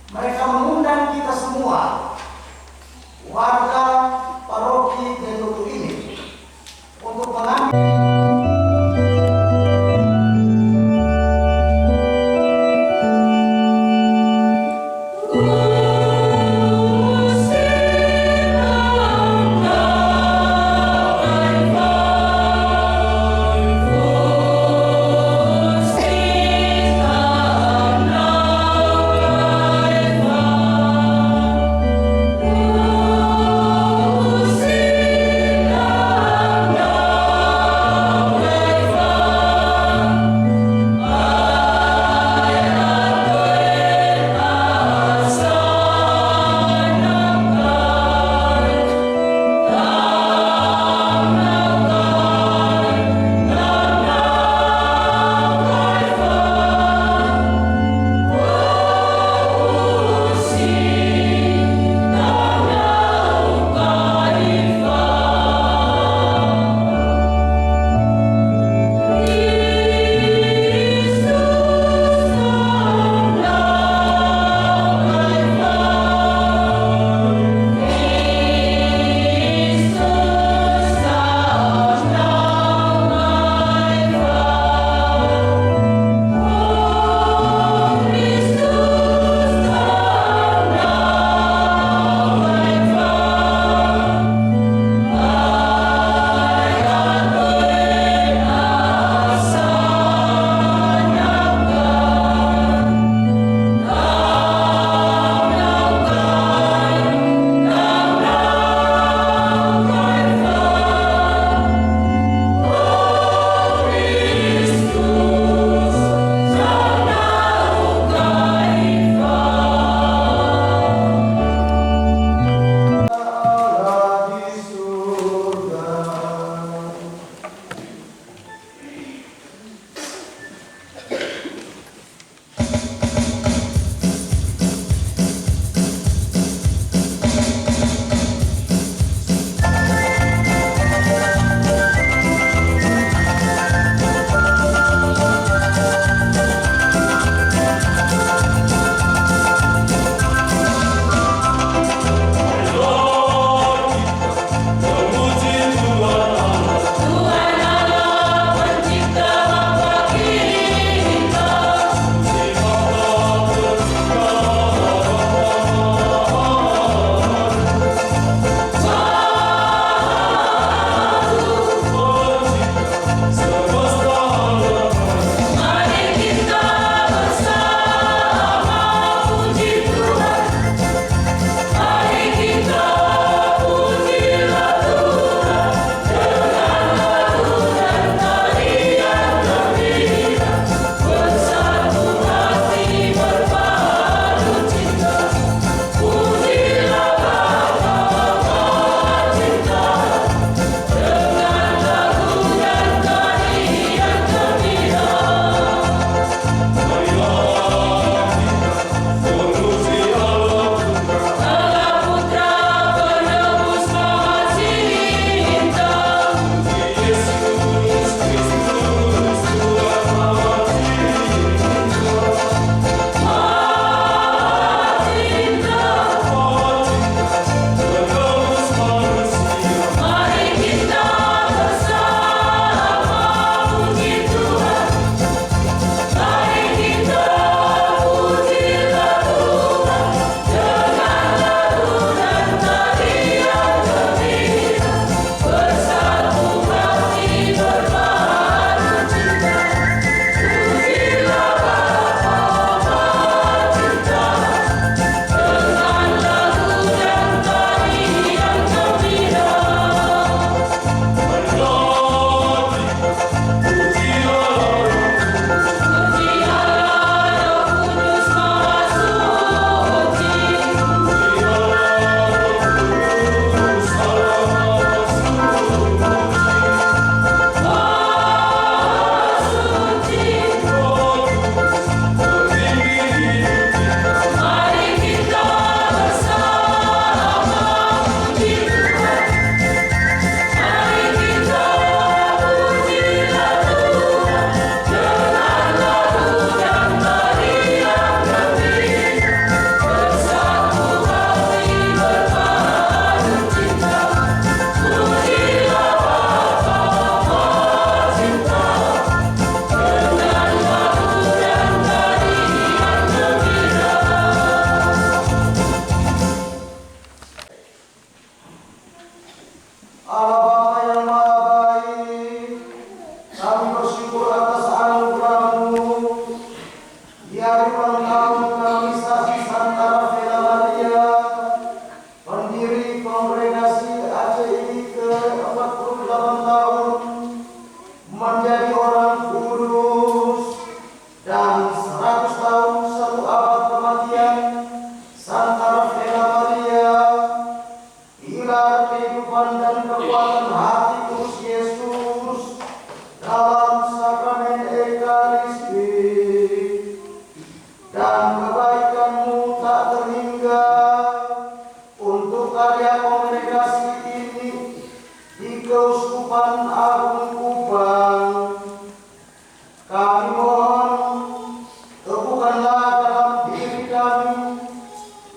Mereka mengundang kita semua, warga paroki Delodo ini, untuk mengambil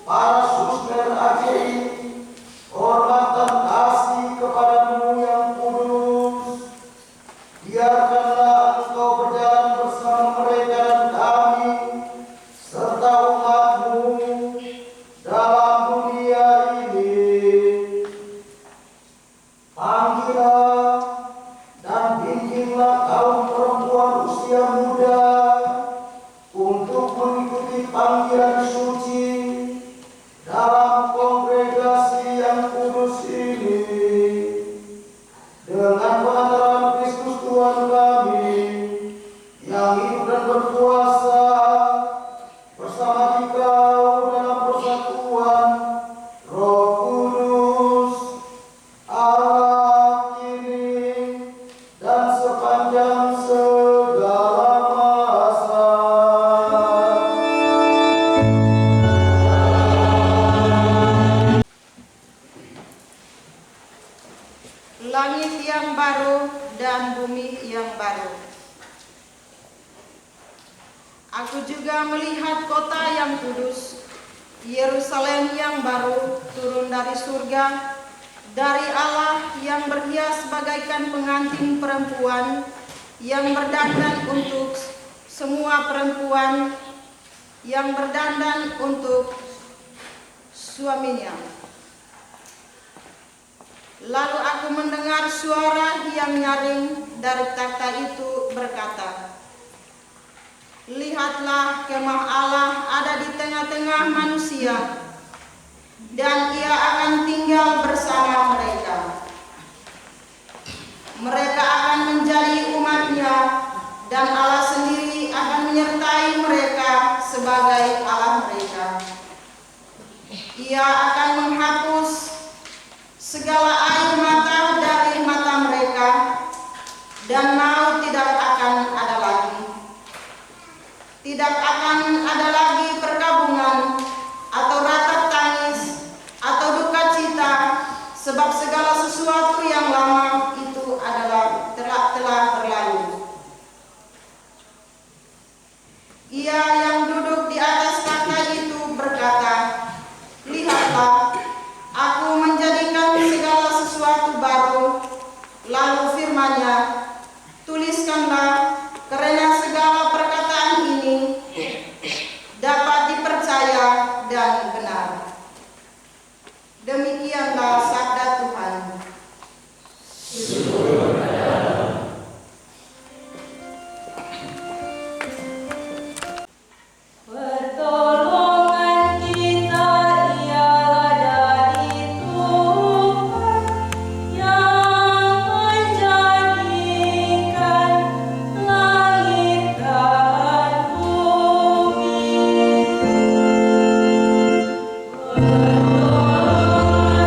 para suster ACI, hormat dan kasih kepadamu yang kudus. Biarkanlah Engkau berjalan bersama mereka dan kami, serta umat-Mu dalam dunia ini. Panggillah dan bimbinglah kaum perempuan usia muda untuk mengikuti panggilan suci dalam kongregasi yang kudus ini. Dengan pengantaran Kristus Tuhan kami, yang hidup dan berkuasa bersama Dikau dalam persatuan Roh Kudus, Allah kini dan sepanjang segala masa. Langit yang baru dan bumi yang baru. Aku juga melihat kota yang kudus, Yerusalem yang baru, turun dari surga, dari Allah, yang berhias bagaikan pengantin perempuan, yang berdandan untuk semua perempuan, yang berdandan untuk suaminya. Lalu aku mendengar suara yang nyaring dari takhta itu berkata, "Lihatlah, kemah Allah ada di tengah-tengah manusia, dan Ia akan tinggal bersama mereka. Mereka akan menjadi umat-Nya, dan Allah sendiri akan menyertai mereka sebagai Allah mereka. Ia akan menghapus segala air mata dari mata mereka, dan maut tidak akan ada lagi. Tidak akan ada lagi perkabungan, atau ratap tangis, atau duka cita, sebab segala sesuatu yang lama itu adalah telah berlalu." Ia yang duduk di atas takhta itu berkata, "Lihatlah, aku menjadikan segala sesuatu baru." Lalu firman-Nya, "Tuliskanlah, karena segala perkataan ini dapat dipercaya dan benar." Demikianlah sabda Tuhan. Pertolongan kita ialah dari Tuhan yang menjadikan langit dan bumi. Pertolongan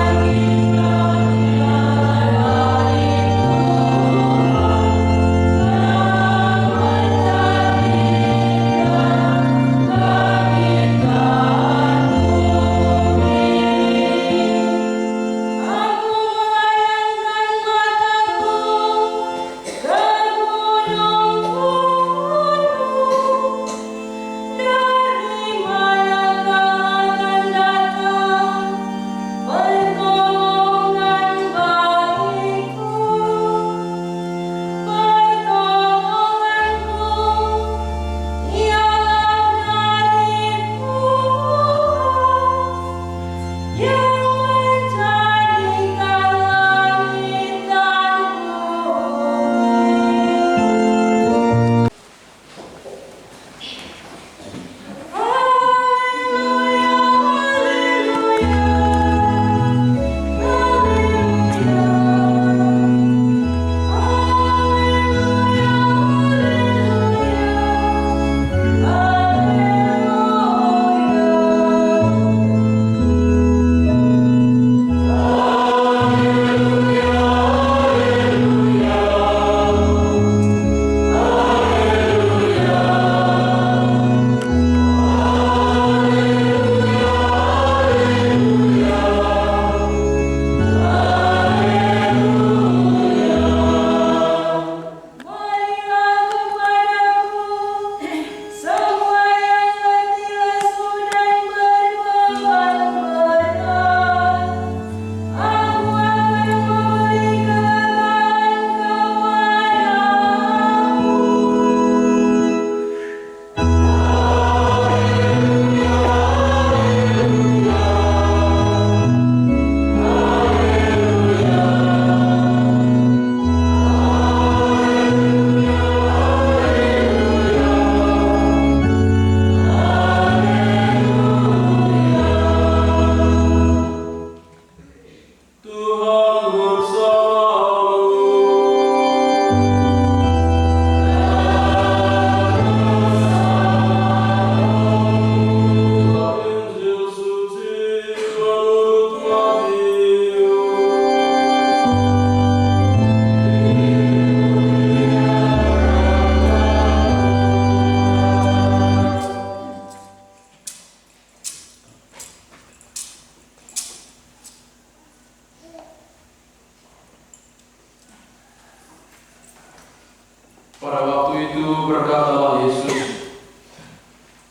itu berkatalah Yesus,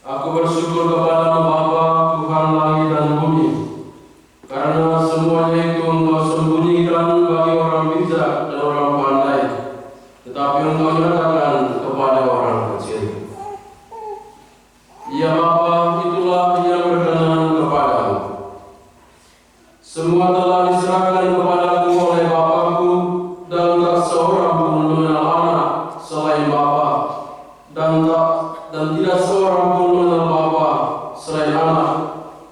"Aku bersyukur kepadamu Bapa, Tuhan langit dan bumi, karena semuanya itu Engkau sembunyikan bagi orang bijak dan orang pandai, tetapi Engkau nyatakan kepada orang kecil. Ya Bapa, itulah yang berkenan kepadamu. Semua telah diserahkan kepadaku oleh Bapakku, dan tak seorang pun mengenal anak selain Bapa, dan tidak seorang pun mengenal Bapa selain anak,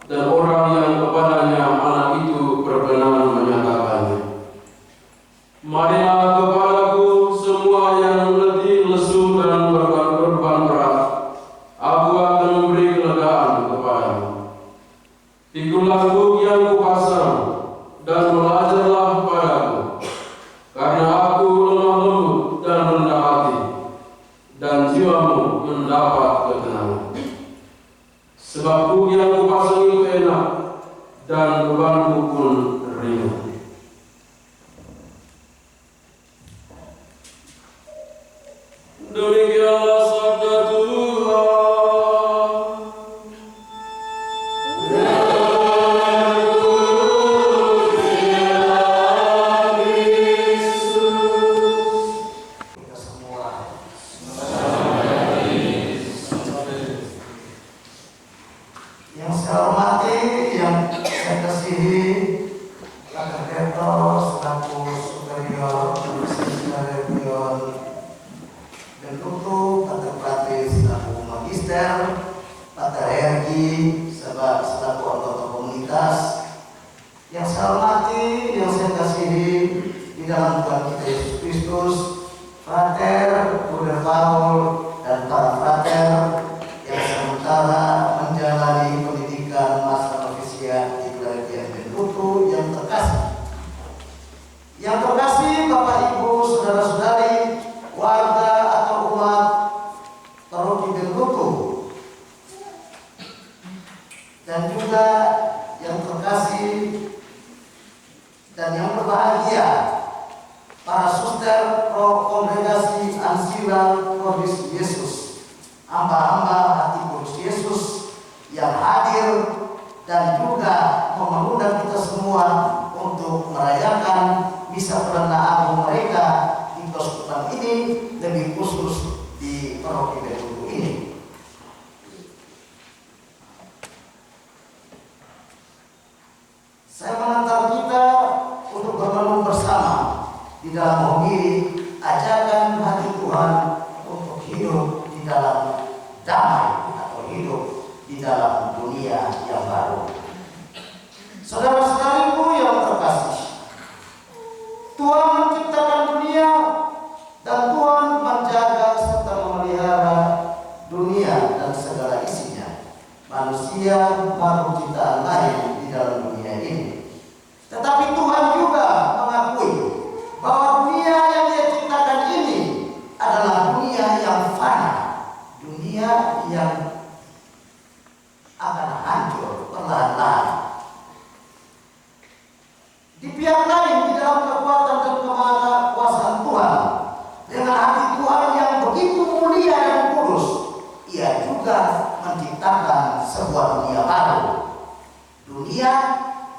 dan orang yang kepadanya anak itu berkenan menyatakannya. Marilah kepadaku semua yang letih, lesu, dan berbeban berat. Aku akan memberi kelegaan kepadamu. Pikulah gug yang kupasang, dan belajarlah padaku, karena aku lemah lembut dan rendah hati, dan jiwamu mendapat ketenangan. Sebab gug yang kupasang itu enak, dan bebanku pun ringan." Demikianlah sabda Tuhan. Kita semua. Yang saya hormati, yang saya kasihi, Pak Rektor selaku Superior Superior dan Tutu, Pak Prati selaku Magister, Pak Hergi selaku anggota komunitas. Yang saya hormati, yang saya kasihi di dalam Tuhan kita Yesus Kristus, Frater, Bruder Paul, dan para frater yang sementara menjalani pendidikan masa novisia di Gereja Bentutu yang terkasih. Yang terkasih Bapak Ibu, saudara-saudari, warga atau umat Paroki Bentutu, dan juga yang terkasih dan yang berbahagia para suster pro kongregasi Ansila Kudus Yesus, hamba-hamba hati Kudus Yesus yang hadir dan juga mengundang kita semua untuk merayakan misa perdana agung mereka di persekutuan ini, lebih khusus di Paroki Bentutu ini. Saya mengantar kita untuk bermenung bersama di dalam homili ajakan hati Tuhan untuk hidup di dalam damai atau hidup di dalam dunia yang baru. Saudara-saudariku yang terkasih, Tuhan menciptakan dunia dan Tuhan menjaga serta memelihara dunia dan segala isinya. Manusia baru ciptaan lain di dalam dunia ini. Tetapi Tuhan juga mengakui bahwa dunia yang Dia ciptakan ini adalah dunia yang fana, dunia yang akan hancur perlahan-lahan. Di pihak lain, di dalam kekuatan dan kemahakuasaan Tuhan, dengan hati Tuhan yang begitu mulia dan kudus, Ia juga menciptakan sebuah dunia baru. Dunia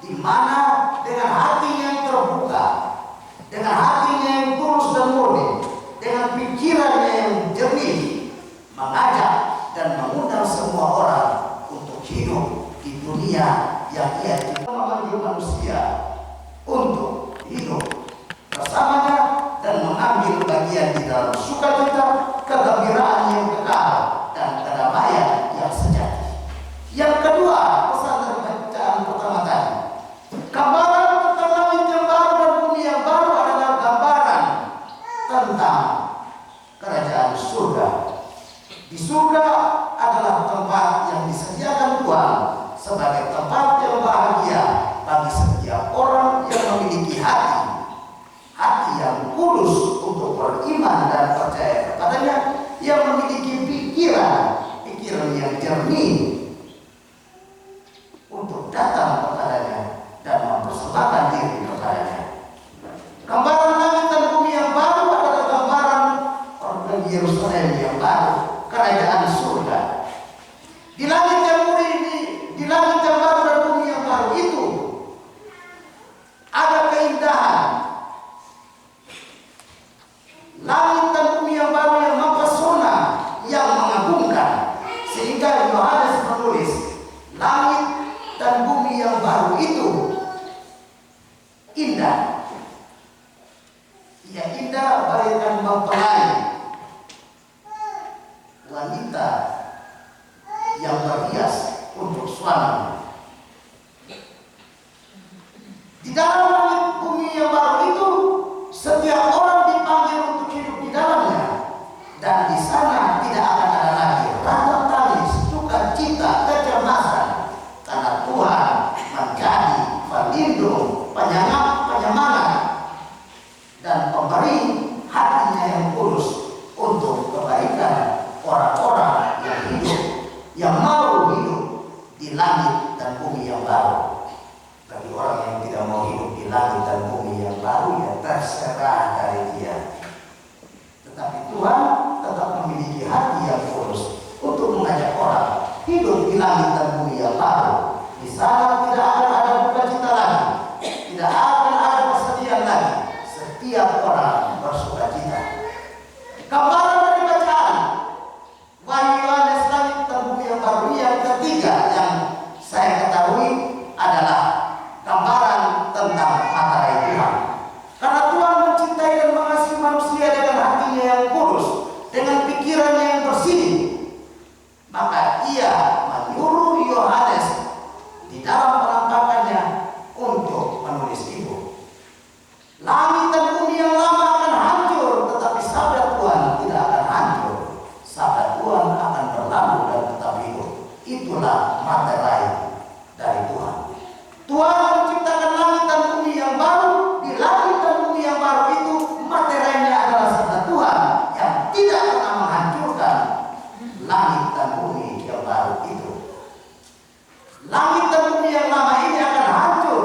di mana dengan hatinya yang terbuka, dengan hatinya yang tulus dan murni, dengan pikirannya yang jernih, mengajak dan mengundang semua orang untuk hidup di dunia yang Ia ciptakan, memanggil manusia untuk hidup bersamanya dan mengambil bagian di dalam sukacita, kegembiraan yang kekal, dan kedamaian yang sejati. Yang kedua, pesan dari bacaan pertama tadi, gambaran tentang langit yang baru dan bumi yang baru adalah gambaran tentang kerajaan surga. Di surga adalah tempat yang disediakan Tuhan sebagai tempat yang bahagia bagi setiap orang yang memiliki hati yang kudus untuk beriman dan percaya kepadanya, yang memiliki pikiran yang jernih untuk datang kepadanya dan mempersembahkan diri kepadanya. Gambaran langit dan bumi yang baru adalah gambaran orang Yerusalem yang bumi yang baru itu indah. Ya indah bagaikan mempelai wanita yang berhias untuk suami. Di dalam langit bumi yang baru itu, setiap orang dipanggil untuk hidup di dalamnya, dan di sana tidak akan ada lagi rasa tangis, sukacita, kecemasan, karena Tuhan menjadi pelindung, penyemangat, dan pemberi hatinya yang tulus untuk kebaikan orang-orang yang hidup, yang mau hidup di langit dan bumi yang baru. Bagi orang yang tidak mau hidup di langit dan bumi yang baru, ya terserah dari dia. Tetapi Tuhan tetap memiliki hati yang tulus untuk mengajak orang hidup di langit dan bumi yang baru. Di sana tidak akan ada duka cita lagi, tidak akan ada kesedihan lagi. Setiap orang bersuka cita. Gambaran dari bacaan Wahyu Yohanes langit dan bumi yang baru yang ketiga yang saya ketahui adalah gambaran tentang matarai Tuhan. Karena Tuhan mencintai dan mengasihi manusia dengan hatinya yang kudus, dengan pikirannya yang bersih, maka ia menyuruh Yohanes di dalam penampakannya untuk menulis itu. Langit dan bumi yang lama akan hancur, tetapi sabda Tuhan tidak akan hancur. Sabda Tuhan akan berlalu dan tetap hidup. Itulah materai dari Tuhan. Tuhan menciptakan langit dan bumi yang baru. Di langit dan bumi yang baru itu materinya adalah sabda Tuhan yang tidak pernah menghancurkan langit dan bumi yang baru itu. Langit dan bumi yang lama ini akan hancur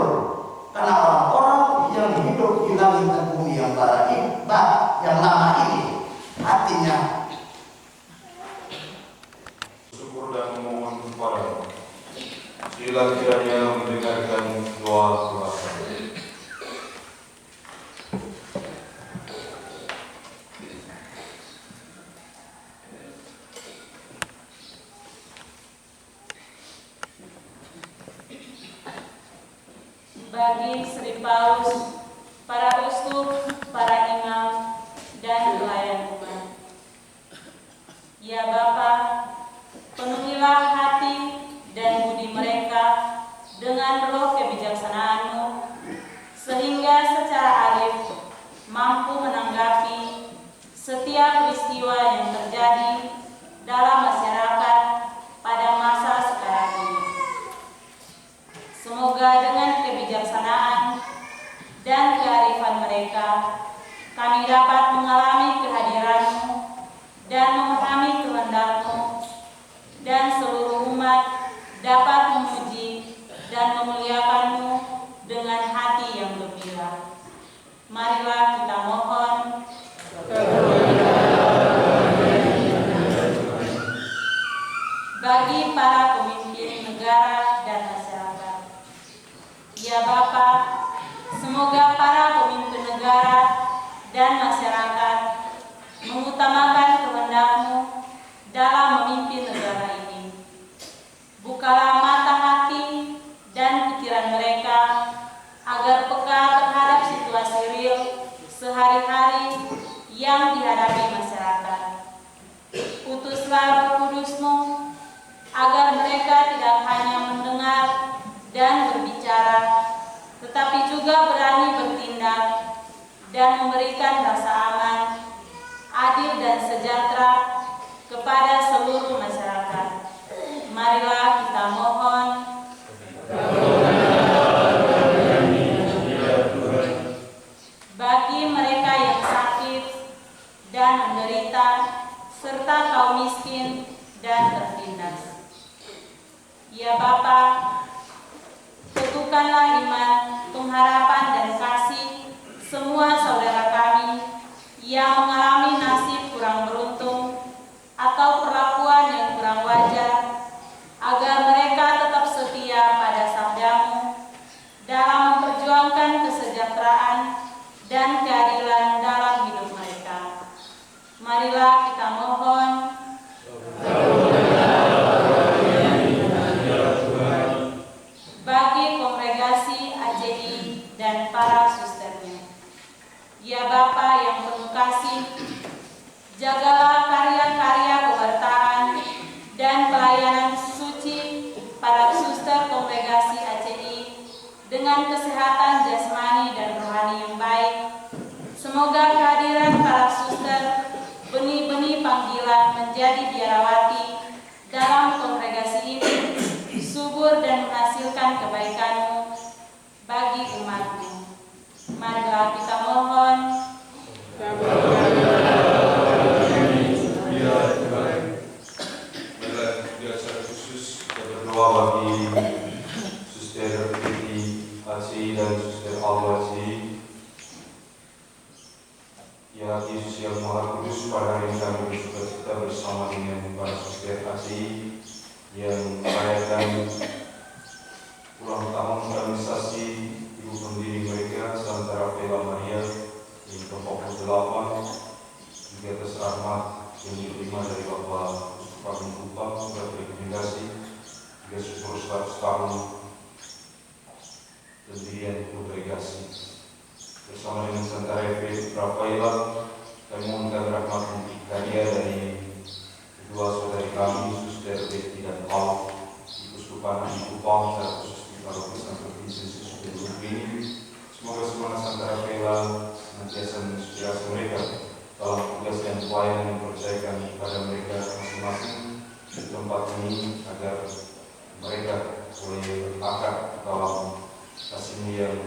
karena orang-orang yang hidup di langit dan bumi yang baru ini, yang lama ini, hatinya syukur dan memohon kepada Sila kiranya mendengarkan doa kami. Bagi Sri Paulus, para uskup, para imam, dan pelayan umat. Ya Bapa, penuhilah hati dan budi mereka dengan roh kebijaksanaan-Mu, sehingga secara arif mampu menanggapi setiap peristiwa yang terjadi dalam masyarakat pada masa sekarang ini. Semoga dengan kebijaksanaan dan kearifan mereka, kami dapat mengalami kehadiran-Mu dan memahami kehendak-Mu, dan seluruh umat dapat memuji dan memuliakan-Mu dengan hati yang gembira. Marilah kita mohon. Bagi para pemimpin negara dan masyarakat. Ya Bapa, semoga para pemimpin negara dan masyarakat mengutamakan kehendak-Mu dalam memimpin negara ini. Bukalah mata hati dan pikiran mereka agar peka terhadap situasi real sehari-hari yang dihadapi masyarakat. Utuslah Roh Kudus-Mu agar mereka tidak hanya mendengar dan berbicara, tetapi juga berani bertindak dan memberikan rasa aman, adil dan sejahtera kepada seluruh masyarakat. Marilah kita mohon. Bagi mereka yang sakit dan menderita, serta kaum miskin dan tertindas. Ya Bapa, teguhkanlah iman, pengharapan dan kasih semua saudara kami yang mengalami nasib kurang beruntung atau perlakuan yang kurang wajar, agar mereka tetap setia pada sabda-Mu dalam memperjuangkan kesejahteraan dan keadilan dalam hidup mereka. Marilah kita mohon. Bagi bagi kongregasi AJI dan para susternya. Ya Bapa yang penuh kasih, jagalah karya-karya kebertaan dan pelayanan suci para suster kongregasi ACI dengan kesehatan jasmani dan rohani yang baik. Semoga kehadiran para suster benih-benih panggilan menjadi biarawati dalam kongregasi ini subur dan menghasilkan kebaikan-Mu bagi umat-Mu. Marilah kita mohon. Secara khusus kita berdoa bagi Suster Priti Aci dan Suster Aldo Aci. Ya Yesus yang Maha Kudus, pada hari ini kami bersukacita bersama dengan para Suster Aci yang merayakan ulang tahun organisasi ibu pendiri mereka, Santa Rafaela Maria yang ke-48, juga atas rahmat yang diterima dari Bapak Uskup Kupang sudah rekomendasi juga syukur 100 tahun pendirian kongregasi. Bersama dengan Santa Rafaela, kami mohonkan rahmat untuk karya dari kedua saudari kami, Suster Betty dan Paul, di Uskupan Kupang, secara khusus di Paroki Santo Vincent Suster ini. Semoga semangat Santa Rafaela senantiasa menginspirasi mereka dalam tugas dan pelayanan yang dipercayakan kepada mereka masing-masing di tempat ini, agar mereka boleh berakar dalam kasih-Mu yang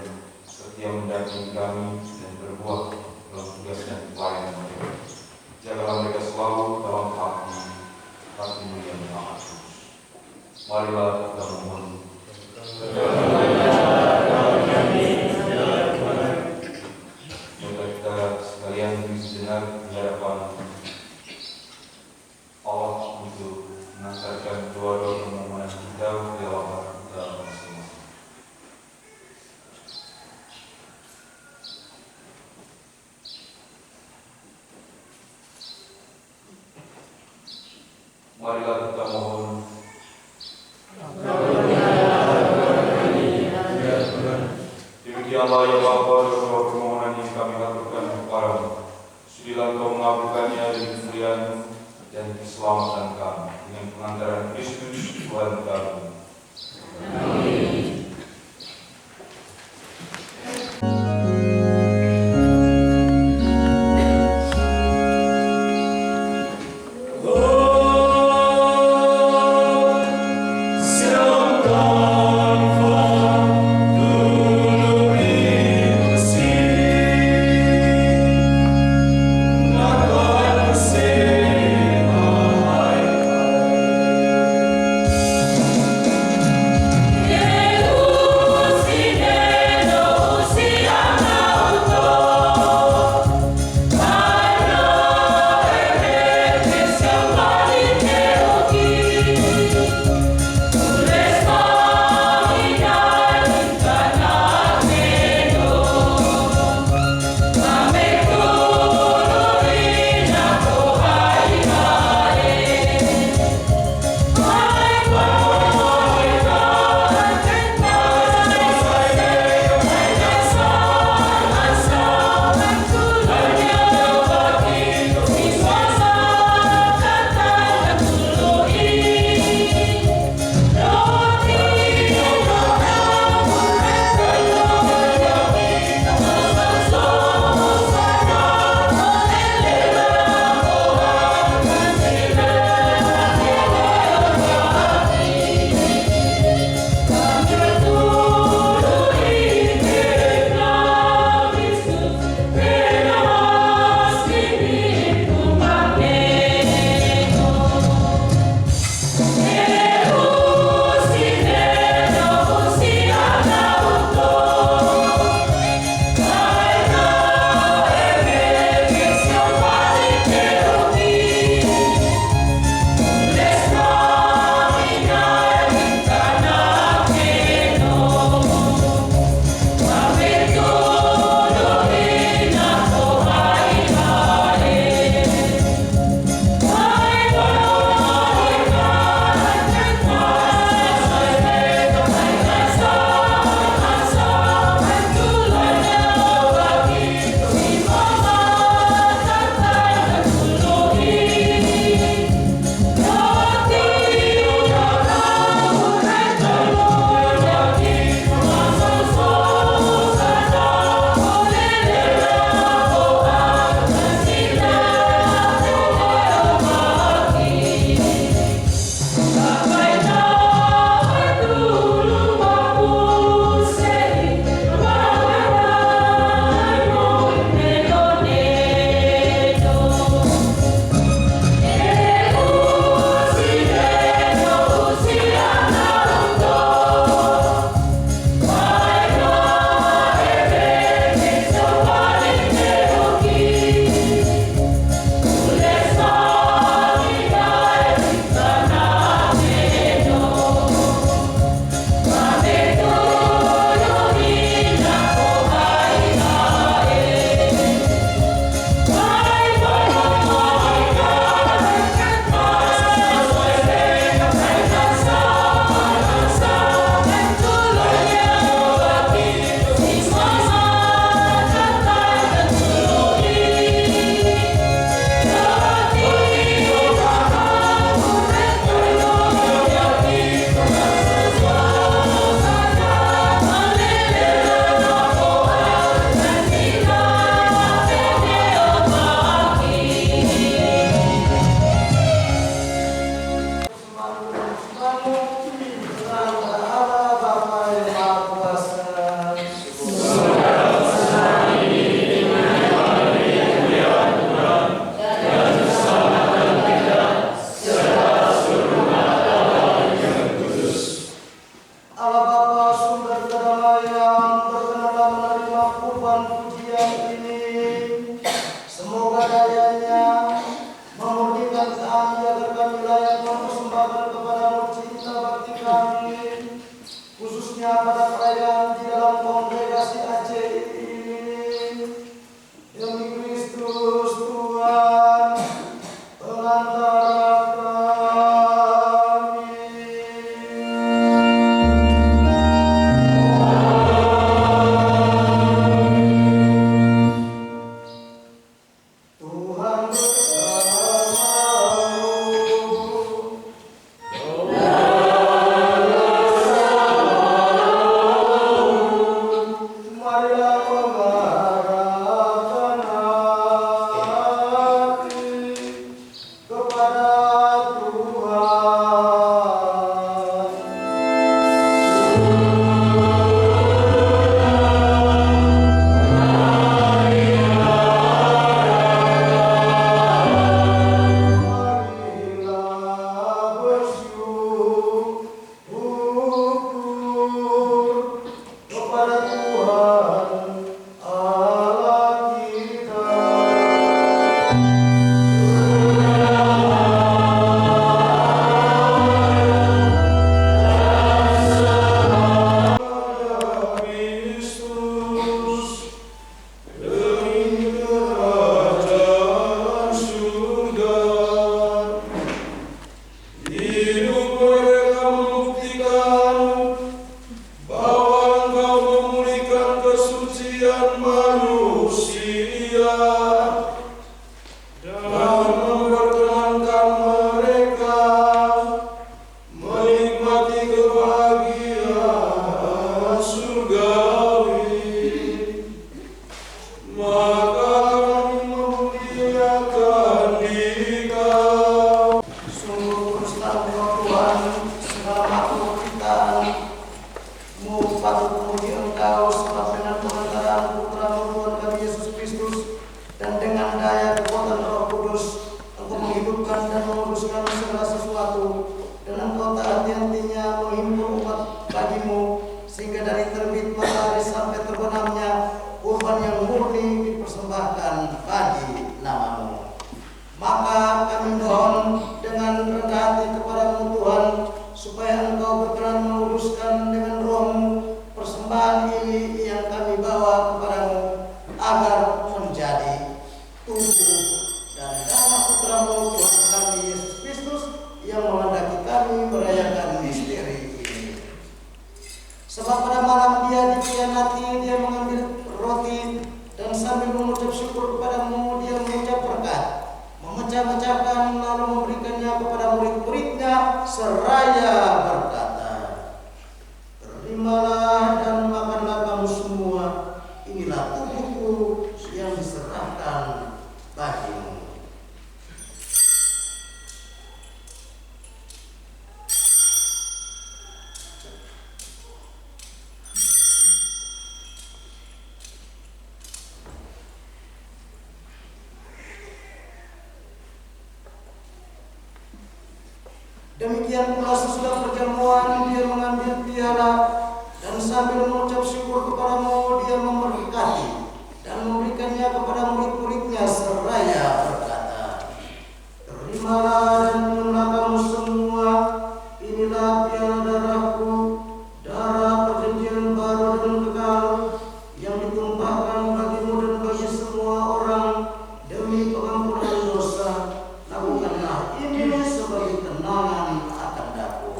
setia mendampingi kami dan berbuah dalam tugas dan pelayanan mereka. Jagalah mereka selalu dalam hati-Mu yang maha kudus. Marilah kita memohon. Mari kita sekalian sejenak di hadapan Allah untuk mengantarkan doa-doa permohonan kita ke dalam hati kita masing-masing. Marilah kita mohon. Demikianlah ya Bapa, doa permohonan yang kami haturkan kepadamu. Sudilah Engkau mengabulkannya demi kemuliaan dan keselamatan kami, dengan pengantaran Kristus Tuhan kami. Amin. Amen. khususnya pada perayaan di dalam kongregasi Aceh ini, demi Kristus Tuhan pengantara kami. Tuhan marilah mengarahkan hati kepada Tuhan. Marilah bersyukur kepada Tuhan Allah kita. Kristus demi kerajaan surga. Hidup mereka membuktikan bahwa Engkau memulihkan kesucian manusia dan memperkenankan mereka menikmati kebahagiaan surgawi. Maka kami memuliakan Dikau. Sungguh kuduslah Engkau Tuhan, segala makhluk ciptaan-Mu patut memuji Engkau sebab dengan pengantaran Putra-Mu Tuhan kami Yesus Kristus dan dengan daya kekuatan Roh Kudus Engkau menghidupkan dan menguruskan segala sesuatu, dan Engkau tak henti-hentinya menghimpun umat bagimu, sehingga dari terbit matahari sampai terbenamnya kurban yang murni dipersembahkan bagi nama-Mu. Maka kami mohon dengan rendah hati kepada-Mu Tuhan, supaya Engkau berkenan menguruskan dengan Roh-Mu persembahan ini yang kami bawa kepada-Mu, agar menjadi tubuh dan darah Putra-Mu Tuhan kami Yesus Kristus yang menghendaki kami merayakan misteri ini. Sebab pada malam Dia dikhianati, Dia mengambil roti dan sambil mengucap syukur kepada-Mu, Dia mengucap berkat, memecah-mecahkan lalu memberikannya kepada murid-muridnya seraya berkata, "Terimalah dan makanlah kamu semua, inilah tubuhku yang diserahkan bagimu." Demikian pula sesudah perjamuan Dia mengambil piala dan sambil mengucap syukur kepada-Mu, Dia memberkati dan memberikannya kepada murid-muridnya seraya berkata, "Terimalah dan minumlah kamu semua, inilah piala darahku, darah perjanjian baru dan kekal, yang ditumpahkan bagimu dan bagi semua orang demi pengampunan dosa. Lakukanlah ini sebagai kenangan akan Aku."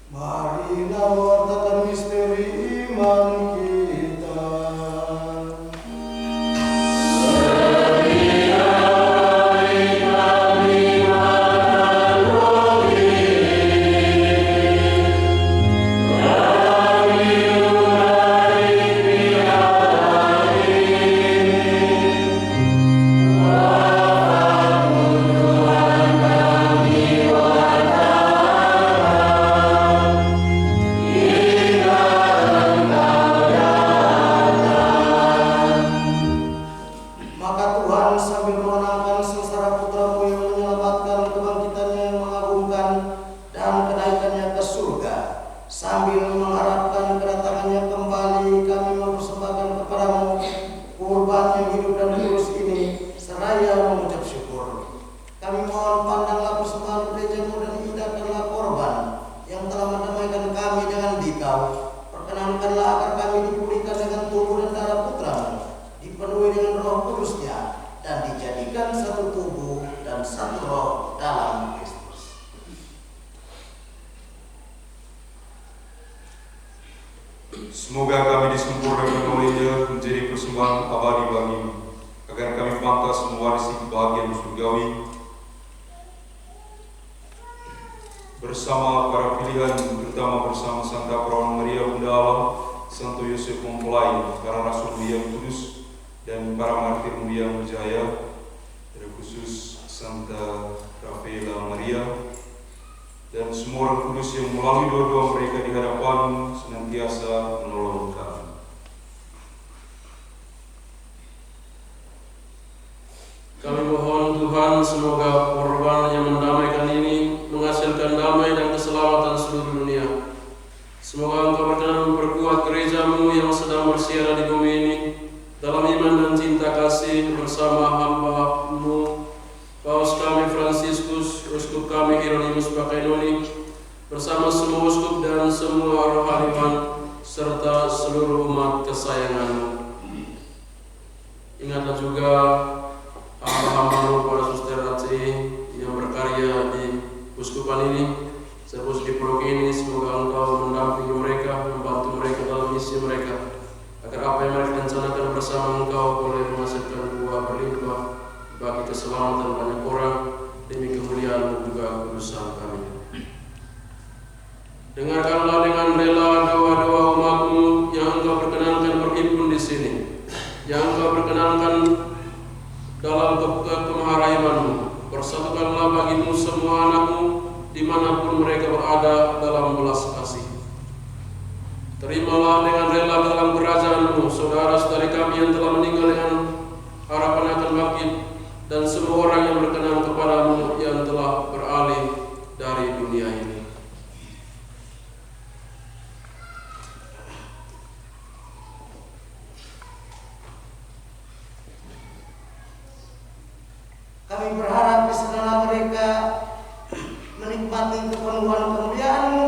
Marilah wartakan misteri iman kita. Engkau Sambil mengharapkan kedatangannya kembali, kami mempersembahkan kepadamu kurban yang hidup dan kudus ini, seraya mengucap syukur. Kami mohon pandanglah persembahan gerejamu dan indahkanlah korban yang telah mendamaikan kami dengan Dikau. Perkenankanlah agar kami dipulihkan dengan tubuh dan darah Putramu, dipenuhi dengan Roh Kudusnya, dan dijadikan satu tubuh dan satu roh dalam Kristus. Semoga kami disempurnakan oleh-Nya menjadi persembahan abadi bagimu, agar kami pantas mewarisi kebahagiaan surgawi bersama para pilihan, terutama bersama Santa Perawan Maria Bunda Allah, Santo Yosef Mempelai, para rasul yang kudus, dan para martir yang berjaya, terkhusus Santa Rafaela Maria, dan semua orang kudus yang melalui doa-doa mereka di hadapan senantiasa menolong kami. Kami mohon Tuhan, semoga korban yang mendamaikan ini menghasilkan damai dan keselamatan seluruh dunia. Semoga Engkau berkenan memperkuat gerejamu yang sedang bersiara di bumi ini dalam iman dan cinta kasih bersama hamba-Mu Paus kami Fransiskus, Uskup kami Hieronymus Pakainoni, bersama semua uskup dan semua rohaniwan serta seluruh umat kesayangan-Mu. Ingatlah juga hamba-hamba-Mu para suster ACI yang berkarya di uskupan ini, serta di Pulau ini. Semoga Engkau mendampingi mereka, membantu mereka dalam misi mereka, agar apa yang mereka rencanakan bersama Engkau boleh menghasilkan buah berlimpah bagi keselamatan banyak orang, demi kemuliaan dan juga kudusan kami. Dengarkanlah dengan rela doa-doa umat-Mu yang Engkau perkenankan berhimpun di sini, yang Engkau perkenankan dalam kemaharaiman-Mu. Persatukanlah bagi-Mu semua anak-Mu dimanapun mereka berada dalam belas kasih. Terimalah dengan rela dalam kerajaan-Mu saudara-saudari kami yang telah meninggal dengan harapan akan bangkit, dan semua orang yang berkenan kepadamu yang telah beralih dari dunia ini. Kami berharap bersama mereka menikmati kepenuhan kemuliaan-Mu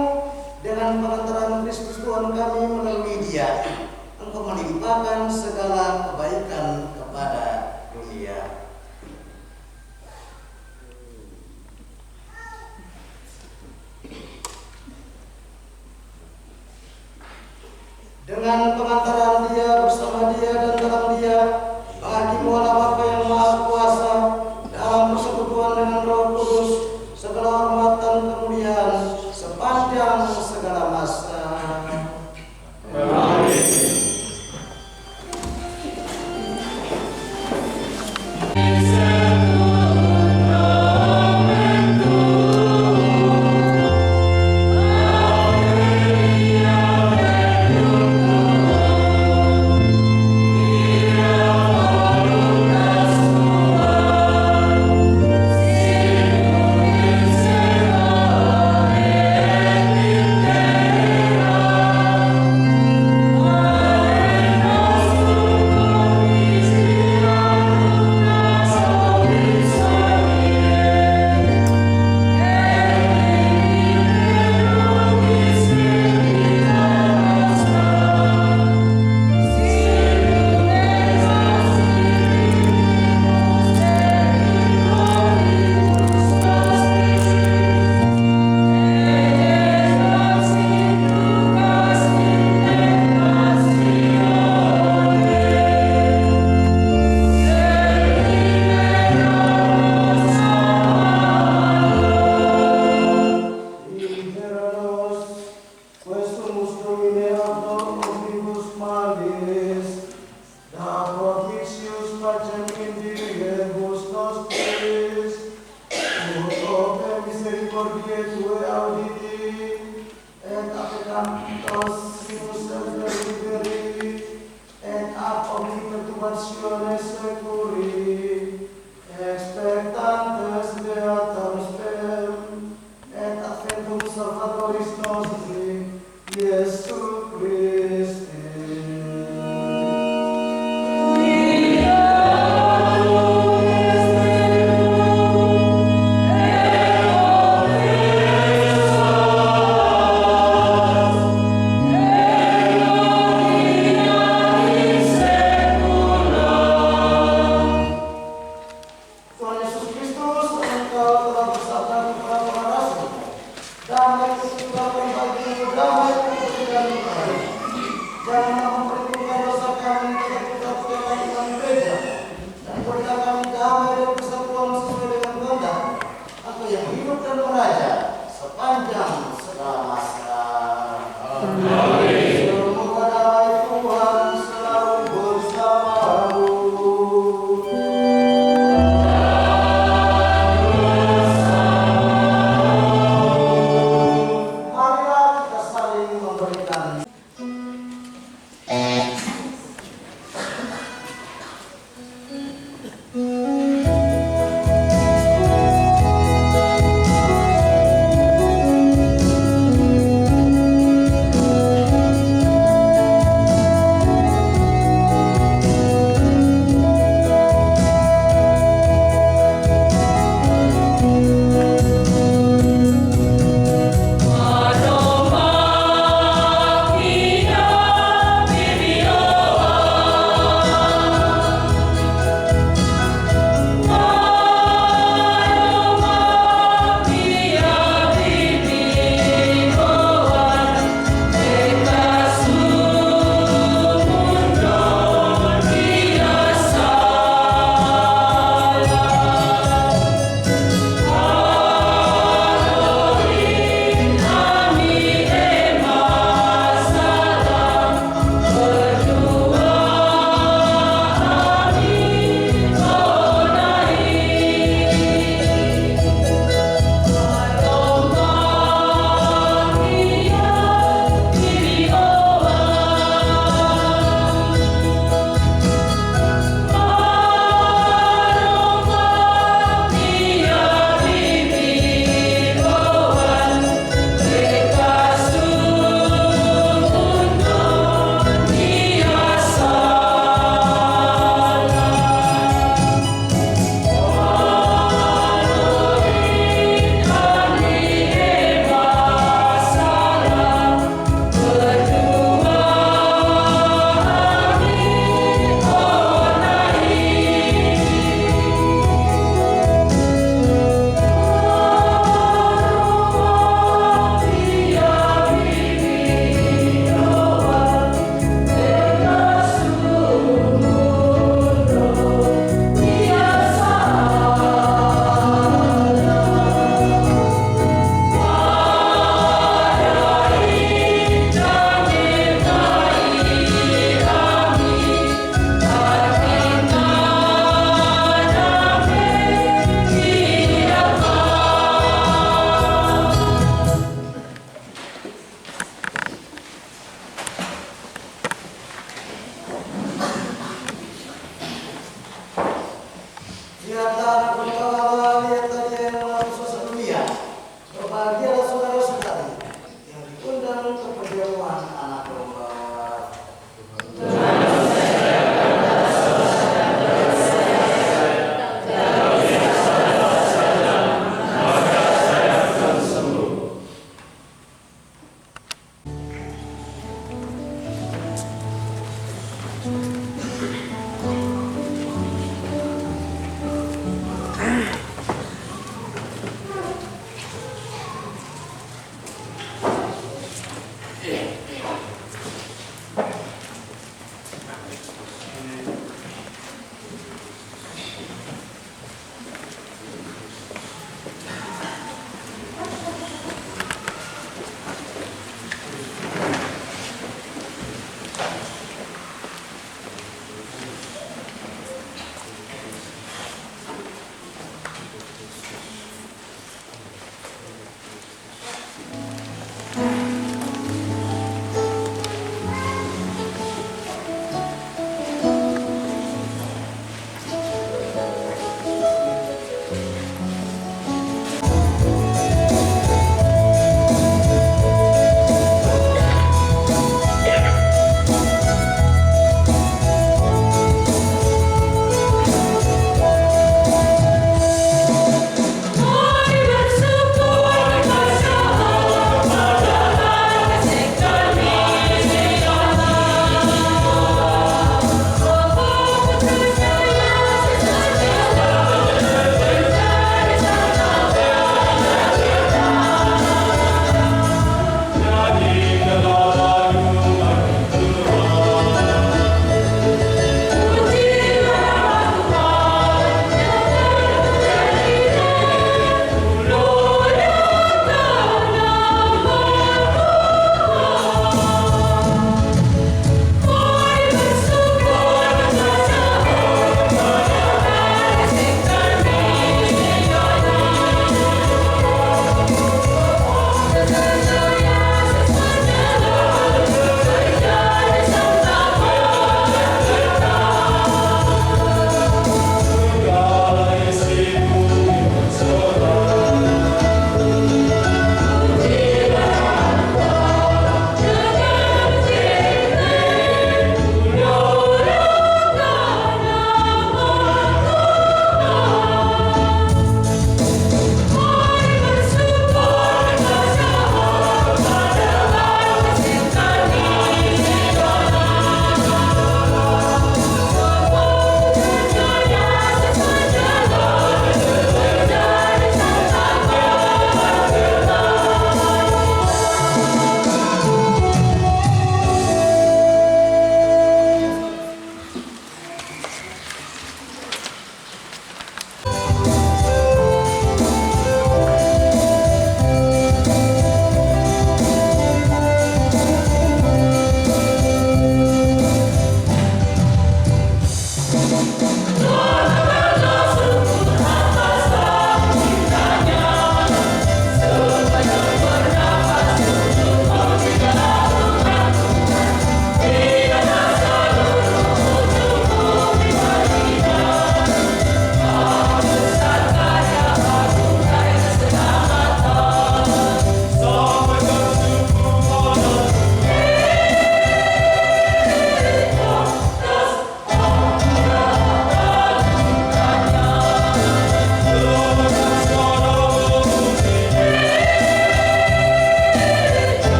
dengan pengantaran Kristus Tuhan kami melalui Dia. Engkau melimpahkan segala kebaikan kepada dunia. Dengan pengantaran Dia, bersama Dia, dan dalam Dia, bagi-Mu Allah Bapa yang Maha Kuasa, dalam persekutuan dengan Roh Kudus, segala hormat dan kemuliaan sepanjang segala masa. Amin.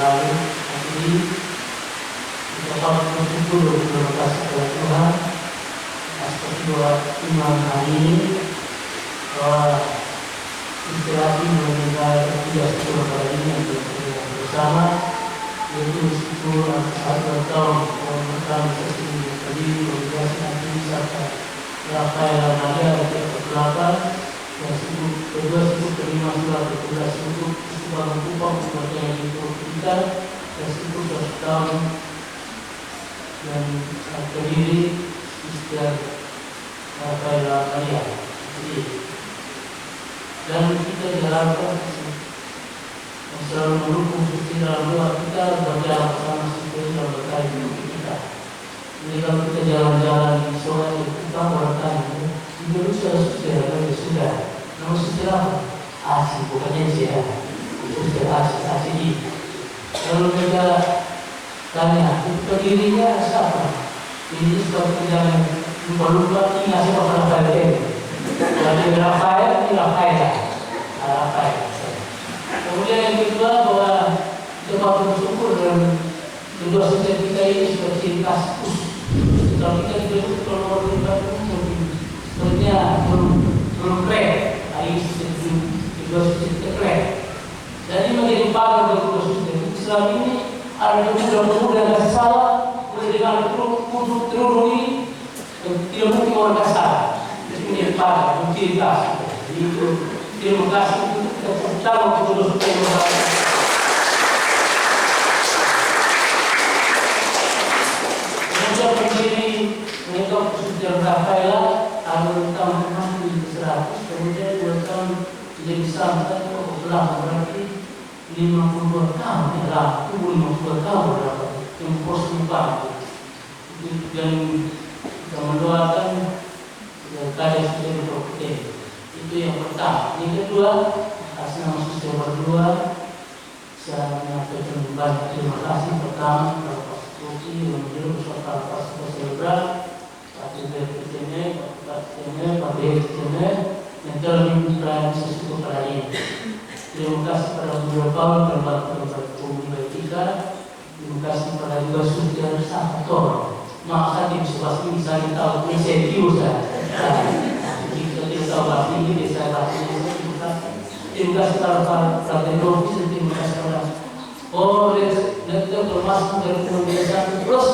lalu. Jadi kita patut bersyukur dan berterima kasih kepada Tuhan atas kedua iman hari ini, bahwa inspirasi mengenai ketiga sepuluh kali ini yang kita bersama, yaitu sepuluh atau tahun program sesi terdiri organisasi nanti serta Rafael Maria dari ke-8 dan kedua sepuluh kelima surat ke-11 untuk sebuah kupang sebagai itu kita dan sepuluh tahun dan terdiri Sister Rafael Maria. Dan kita diharapkan selalu mendukung Suci dalam doa kita, berjalan bersama Suci dalam berkait hidup kita. Jadi kalau kita jalan-jalan di sore kita berkait dulu sudah nama Suci apa? Asih, bukannya saya Suci asih. Kalau kita tanya pendirinya siapa? Ini sebab kita lupa ingat siapa Rafael. Jadi Rafael. Kemudian yang kedua, bahwa kita patut bersyukur dan kedua sosial kita ini seperti kasus. Kalau kita tidak keluar dari kasus, sebenarnya belum clear. Hari kedua sosial kita clear. Jadi menjadi pagar dari kedua sosial Islam ini ada pemuda-pemuda yang kasih salah, boleh dengan terus ini tidak mungkin orang kasih salah. Jadi menjadi pagar, menciri kasih. Jadi itu terima kasih untuk kita pertama kedua sosial. Kemudian berdiri mengetok Suci Rafael tahun 100, kemudian 2 tahun jadi sampai belah berarti 52 tahun ya lah, 52 tahun berapa yang persempatan dan kita mendoakan karya Suci Rafael. Itu yang pertama. Yang kedua, atas nama Suci berdua, saya menyampaikan banyak terima kasih pertama kepada Pak Suci yang menjadi beserta Pak Celebran, Pak Cene, Pak Cene, yang telah memberikan sesuatu pada ini. Terima kasih pada beberapa kepada Bumi Etika. Terima kasih pada juga Suci Sahator. Maaf saya di sebelah ini saya tahu ini saya tahu saya. Tahu pasti ini saya pasti terima kasih pada Rofi, terima kasih pada termasuk dari kebiasaan plus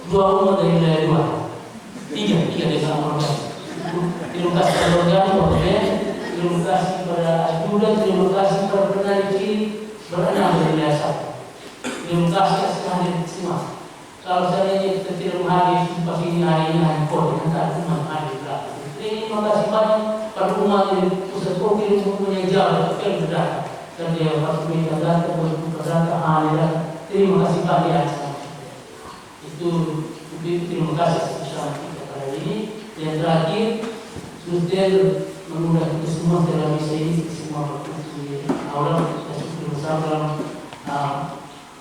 2 rumah dari wilayah 2 tiga desa Morgan. Terima kasih pada Morgan, terima kasih pada Ajudan, terima kasih pada penari kiri berenang dari wilayah 1. Terima kasih atas kehadiran semua. Kalau saya kita tidak menghadiri pasti ini hari ini hari kode nanti cuma hari berapa. Terima kasih banyak pada umat yang pusat kopi mempunyai jalan yang berdata dan dia harus minta data berdata ahli. Terima kasih banyak. Itu terima kasih bersama kita pada ini. Yang terakhir, sudah mengundang kita semua dalam misi ini, semua berkumpul aula kita syukur bersama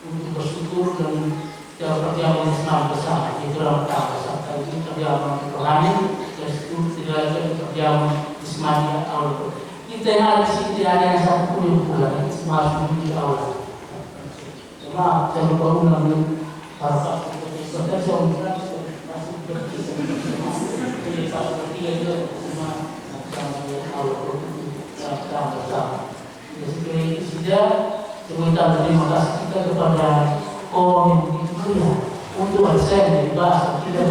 untuk bersyukur dan perjuangan Islam bersama. Itu dalam bersama itu perjuangan rohani. Tidak ada perjuangan Islamnya Allah. Kita yang ada di sini tidak ada yang satu pun yang pulang. Semua harus di Allah. Maaf, saya lupa ulang para pak. Sebentar saya ulang masuk jadi pas bertiga itu semua sama Allah bersama. Jadi itu saja. Sebentar terima kasih kita kepada kaum yang begitu mulia untuk saya dibahas tidak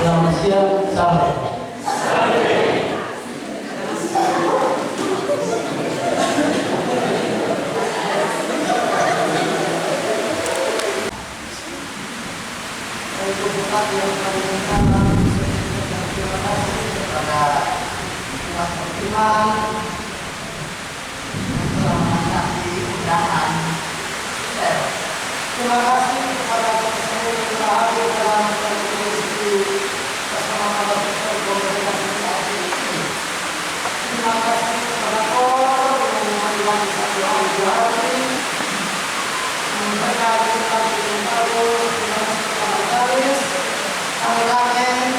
selamat siang, sampai. Terima kasih kepada semua yang telah hadir dalam diskusi bersama terima kasih kepada orang yang mengulangi satu hari mereka akan terima kasih kepada Garis, Kang Lamen,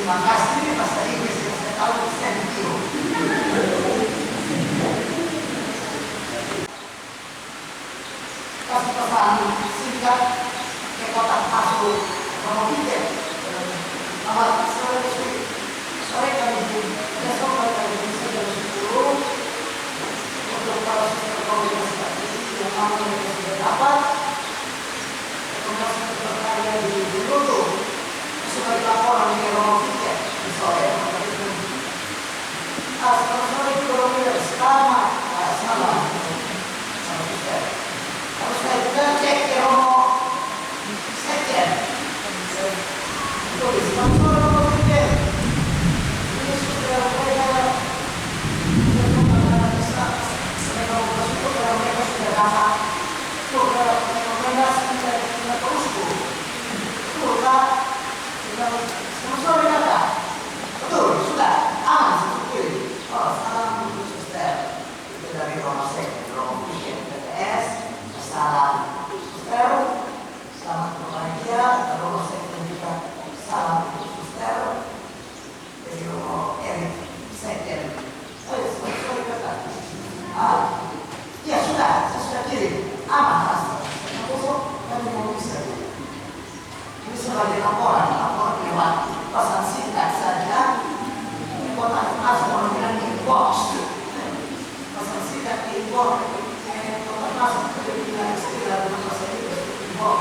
Terima kasih bahasa Inggris yang saya tahu, thank you. Kasih pesan singkat ke kotak pasur nomor 3. Amat sore kali ini, besok kali ini saya jam 10 untuk para siswa komunikasi yang aman yang sudah dapat informasi berkarya di dulu sebagai laporan di nomor 3 di sore. Sore kilometer selamat salam. Harus saya juga cek ke nomor second. Tulis nomor 3. Ini sudah mereka sudah dapat. Rekomendasi kita terusku. Betul kan? Sore kata. Betul, sudah aman seperti ini. Salam untuk suster. Itu dari Roma Sek, Roma Vision, PTS. Salam untuk suster. Selamat berbahagia. Roma Sek dan juga salam untuk suster. Dari Roma Erik Seken. Sore kata. Ya sudah, saya sudah kirim. Aman pasti. Besok kami mau bisa. Ini sebagai laporan lewat pesan singkat saja. Kotak masuk dengan inbox. Pesan singkat inbox. Kotak masuk dengan istilah bahasa inbox.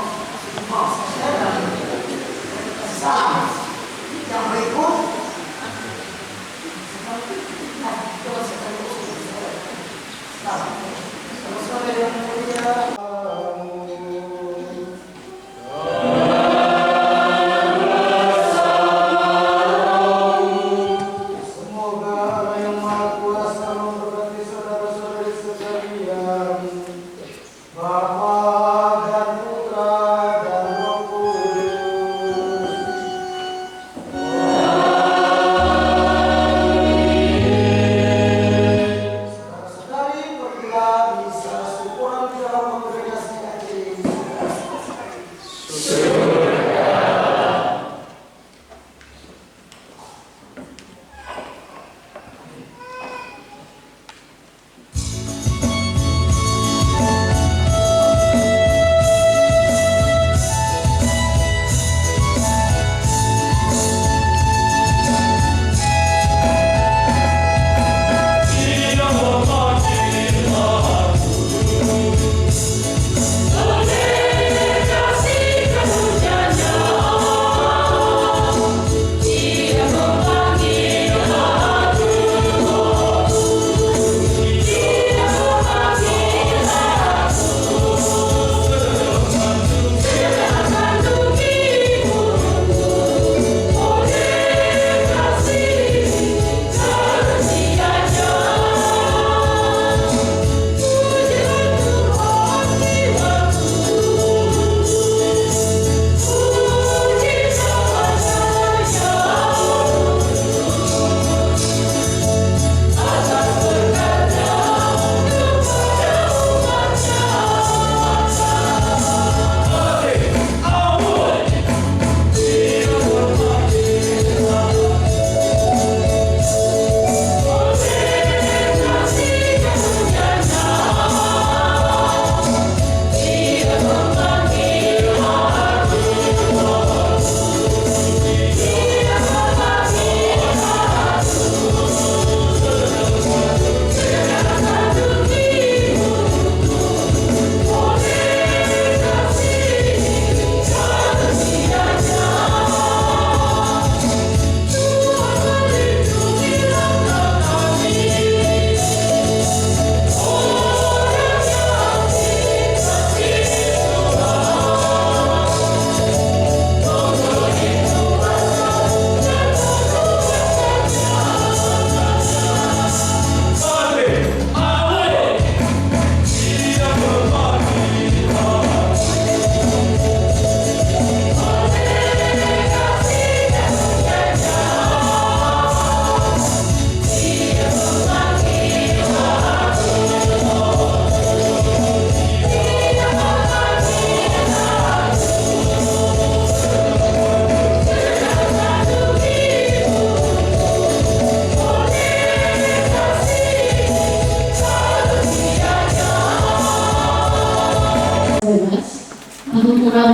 Inbox. Salam. Yang berikut. Coba saya salam. Sore yang mulia.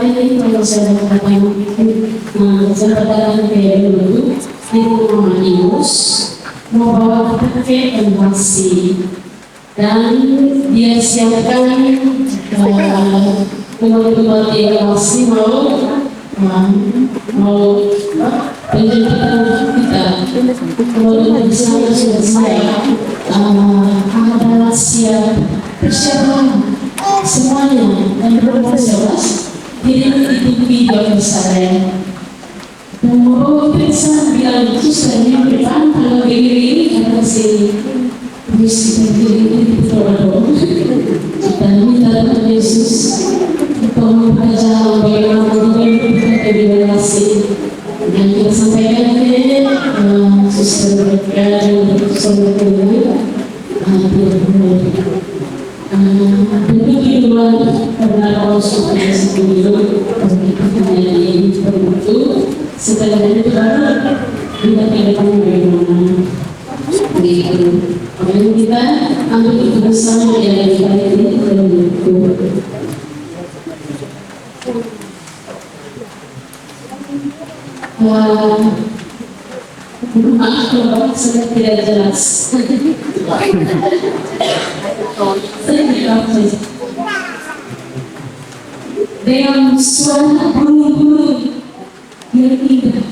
ini kalau saya katakan saya katakan kayak dulu itu Matius mau bawa kita ke konversi dan dia siapkan teman-teman yang masih mau penjelasan kita kemudian bersama saya adalah siap persiapan semuanya dan berproses diikuti oleh saya dan mau periksa bilang susternya depan kalau begini akan sini terus seperti itu dan minta Tuhan Yesus untuk mempercayai bagaimana kita diberkati dan kita sampaikan ke suster mereka dan suster mereka demikian duluan karena kalau sudah sebelum menjadi perbutu setelah itu baru kita tidak bagaimana begitu. Kemudian kita ambil itu bersama yang baik ini perbutu. Maaf kalau saya tidak jelas. Dengan suara burung-burung yang indah,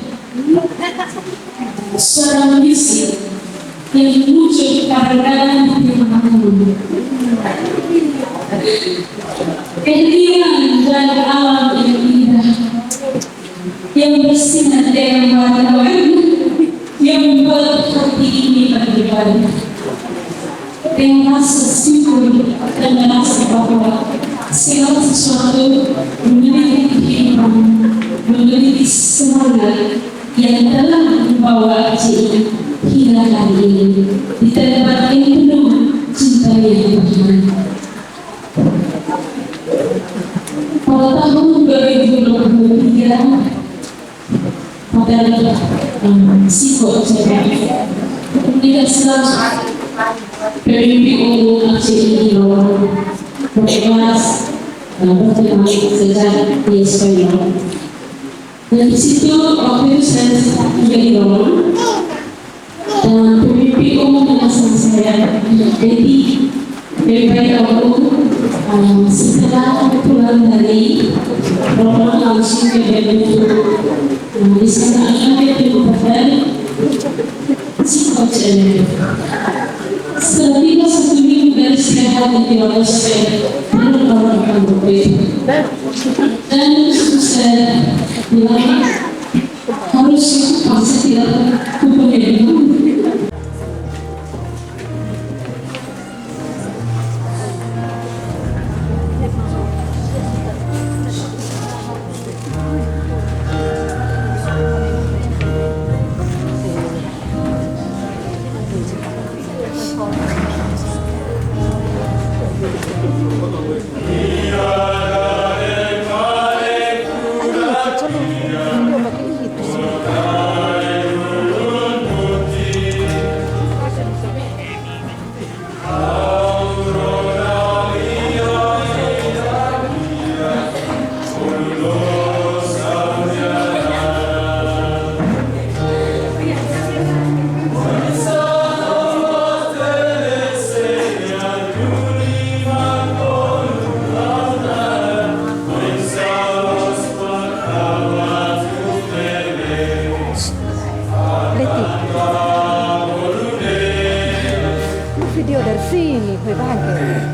suara musik yang muncul karena firman-Mu, keindahan dan alam yang indah yang bersinar dengan warna-warni yang membuat hati ini beribadah dengan rasa syukur dan rasa bahwa segala sesuatu memiliki kehidupan, memiliki semangat yang telah membawa Cik hingga hari ini di tempat yang penuh cinta yang Tuhan. Pada tahun 2023 pada psikoterapis tidak selalu PBB umum ACI berkelas berteman sejak di Spanyol dan di situ waktu itu saya menjadi orang dan PBB umum mengasah saya jadi PBB umum setelah pulang dari orang langsung ke PBB di sana ada tempat psikoterapis. Setelah 1 minggu dari istirahat di hotel, belum orang berbeda. Dan saya bilang harus paksa tidak kemudian. Video dari sini, puoi anche.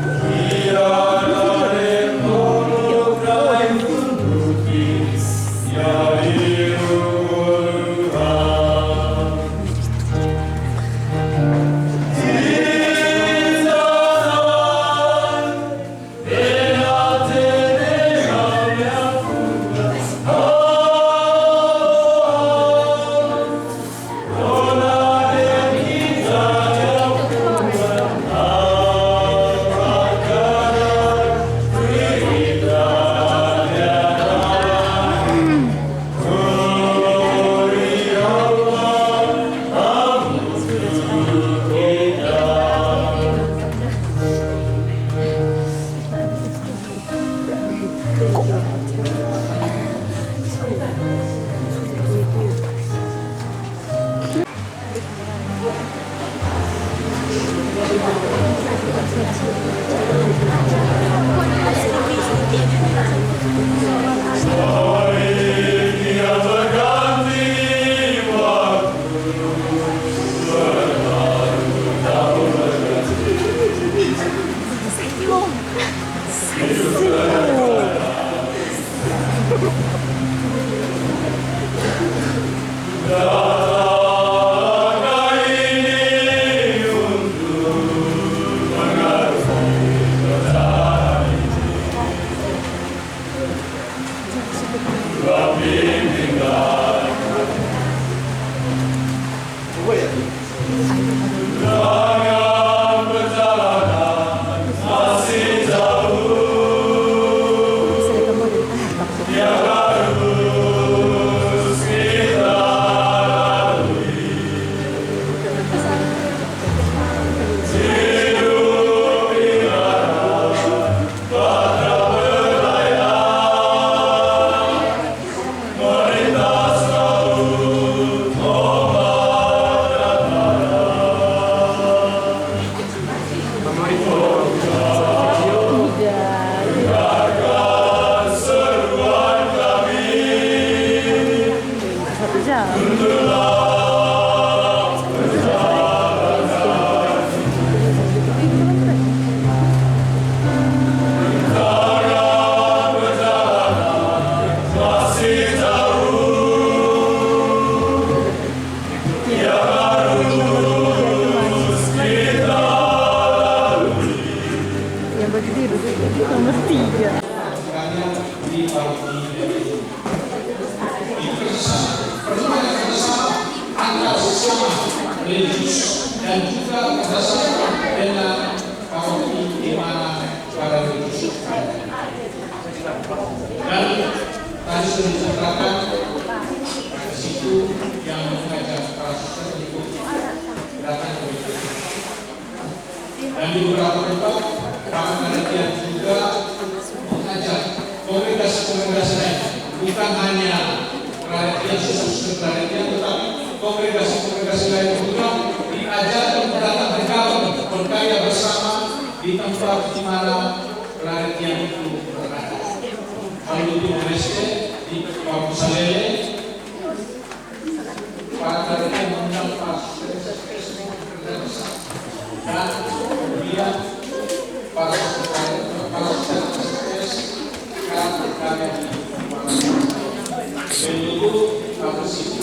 dan juga kerjasama dengan kaum di mana para religius. Dan tadi sudah diceritakan di situ yang mengajak para siswa untuk datang ke itu. Dan di beberapa tempat para penelitian juga mengajak kongregasi-kongregasi lain, bukan hanya penelitian khusus penelitian, tetapi kongregasi-kongregasi lain juga diajak untuk datang berkarya bersama di tempat di mana penelitian itu berada. Kalau di UNSC di Kampus Salele, para penelitian mengundang dan kemudian para karya di Belugu, Kampus